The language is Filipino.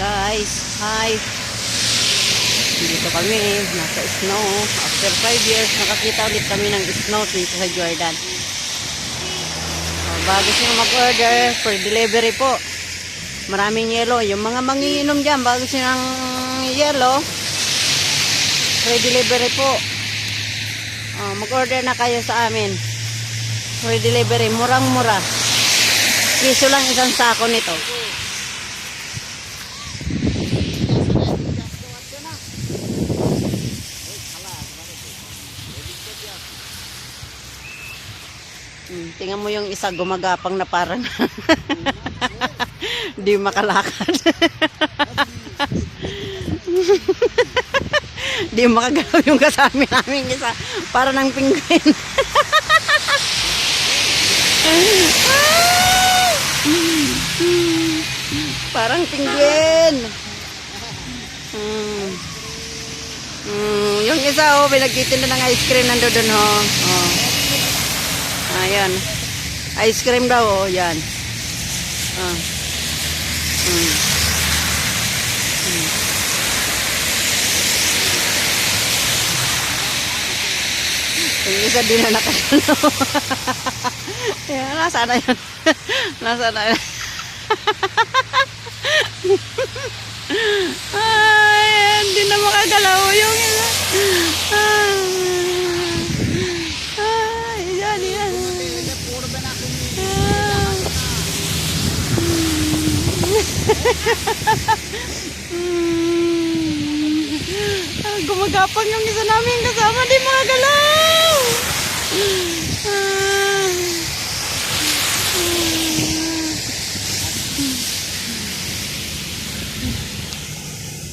Guys, hi. Dito kami, nasa snow. After 5 years, nakakita ulit kami ng snow dito sa Jordan. Bago siya mag-order, for delivery po. Maraming yelo. Yung mga mangiinom dyan, bago siya ng yelo, for delivery po. Mag-order na kayo sa amin. For delivery, murang-mura. Piso lang isang sako nito. Tingnan mo yung isa gumagapang na parang di makalakad. Di makagalaw yung kasama namin isa. Para ng penguin. Parang penguin. Yung isa pinagtitinda ng ice cream nandoon Ayan. Ice cream daw yan. Yung isa din na nakasalo. Ayan, nasa na yan. Nasa na yan. Ay, hindi na makagalaw yung isa. Yan. Gumagapang yung isa namin kasama, di makagalaw.